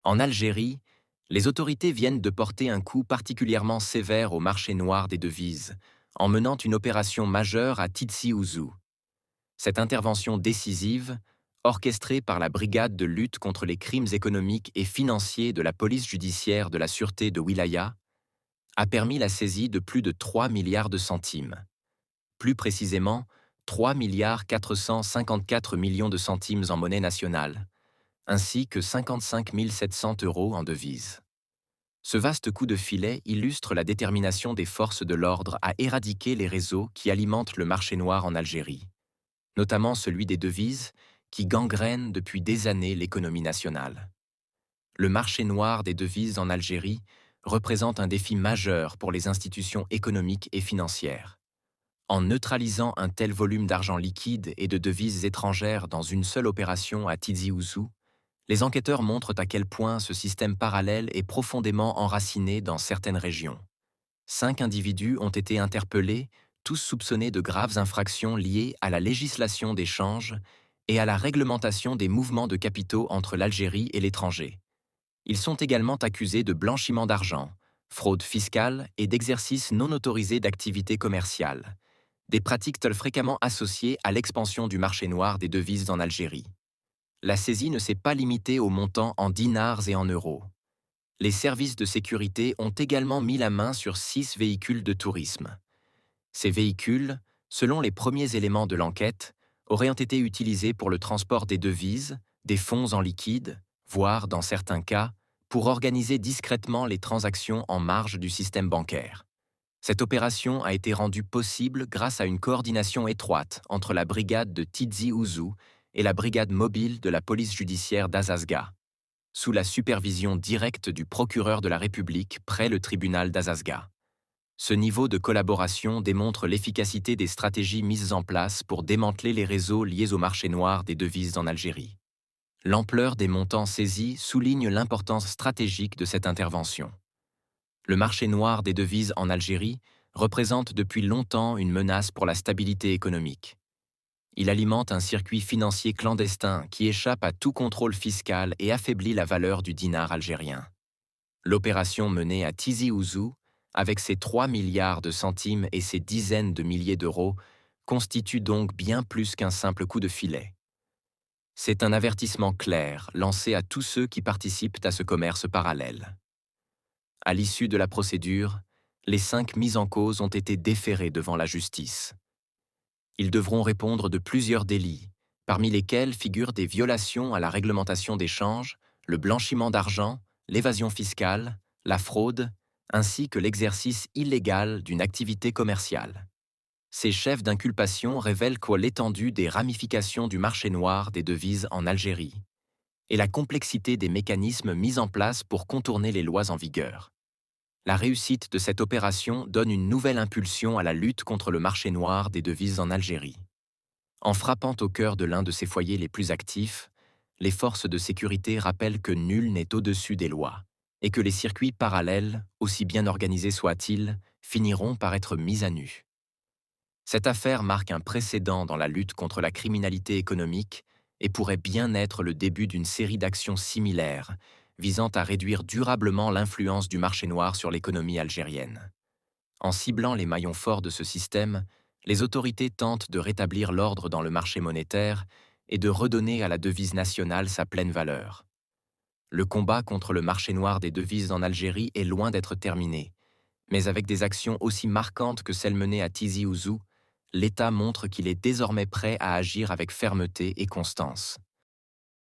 En Algérie, les autorités viennent de porter un coup particulièrement sévère au marché noir des devises, en menant une opération majeure à Tizi Ouzou. Cette intervention décisive, orchestrée par la Brigade de lutte contre les crimes économiques et financiers de la police judiciaire de la Sûreté de Wilaya, a permis la saisie de plus de 3 milliards de centimes. Plus précisément, 3 milliards 454 millions de centimes en monnaie nationale, ainsi que 55 700 euros en devises. Ce vaste coup de filet illustre la détermination des forces de l'ordre à éradiquer les réseaux qui alimentent le marché noir en Algérie, notamment celui des devises qui gangrène depuis des années l'économie nationale. Le marché noir des devises en Algérie représente un défi majeur pour les institutions économiques et financières. En neutralisant un tel volume d'argent liquide et de devises étrangères dans une seule opération à Tizi Ouzou, les enquêteurs montrent à quel point ce système parallèle est profondément enraciné dans certaines régions. 5 individus ont été interpellés, tous soupçonnés de graves infractions liées à la législation des changes et à la réglementation des mouvements de capitaux entre l'Algérie et l'étranger. Ils sont également accusés de blanchiment d'argent, fraude fiscale et d'exercice non autorisé d'activités commerciales, des pratiques fréquemment associées à l'expansion du marché noir des devises en Algérie. La saisie ne s'est pas limitée aux montants en dinars et en euros. Les services de sécurité ont également mis la main sur 6 véhicules de tourisme. Ces véhicules, selon les premiers éléments de l'enquête, auraient été utilisés pour le transport des devises, des fonds en liquide, voire, dans certains cas, pour organiser discrètement les transactions en marge du système bancaire. Cette opération a été rendue possible grâce à une coordination étroite entre la brigade de Tizi Ouzou et la brigade mobile de la police judiciaire d'Azazga, sous la supervision directe du procureur de la République près le tribunal d'Azazga. Ce niveau de collaboration démontre l'efficacité des stratégies mises en place pour démanteler les réseaux liés au marché noir des devises en Algérie. L'ampleur des montants saisis souligne l'importance stratégique de cette intervention. Le marché noir des devises en Algérie représente depuis longtemps une menace pour la stabilité économique. Il alimente un circuit financier clandestin qui échappe à tout contrôle fiscal et affaiblit la valeur du dinar algérien. L'opération menée à Tizi Ouzou, avec ses 3 milliards de centimes et ses dizaines de milliers d'euros, constitue donc bien plus qu'un simple coup de filet. C'est un avertissement clair lancé à tous ceux qui participent à ce commerce parallèle. À l'issue de la procédure, les 5 mis en cause ont été déférés devant la justice. Ils devront répondre de plusieurs délits, parmi lesquels figurent des violations à la réglementation des changes, le blanchiment d'argent, l'évasion fiscale, la fraude, ainsi que l'exercice illégal d'une activité commerciale. Ces chefs d'inculpation révèlent l'étendue des ramifications du marché noir des devises en Algérie et la complexité des mécanismes mis en place pour contourner les lois en vigueur. La réussite de cette opération donne une nouvelle impulsion à la lutte contre le marché noir des devises en Algérie. En frappant au cœur de l'un de ses foyers les plus actifs, les forces de sécurité rappellent que nul n'est au-dessus des lois et que les circuits parallèles, aussi bien organisés soient-ils, finiront par être mis à nu. Cette affaire marque un précédent dans la lutte contre la criminalité économique et pourrait bien être le début d'une série d'actions similaires visant à réduire durablement l'influence du marché noir sur l'économie algérienne. En ciblant les maillons forts de ce système, les autorités tentent de rétablir l'ordre dans le marché monétaire et de redonner à la devise nationale sa pleine valeur. Le combat contre le marché noir des devises en Algérie est loin d'être terminé, mais avec des actions aussi marquantes que celles menées à Tizi Ouzou, l'État montre qu'il est désormais prêt à agir avec fermeté et constance.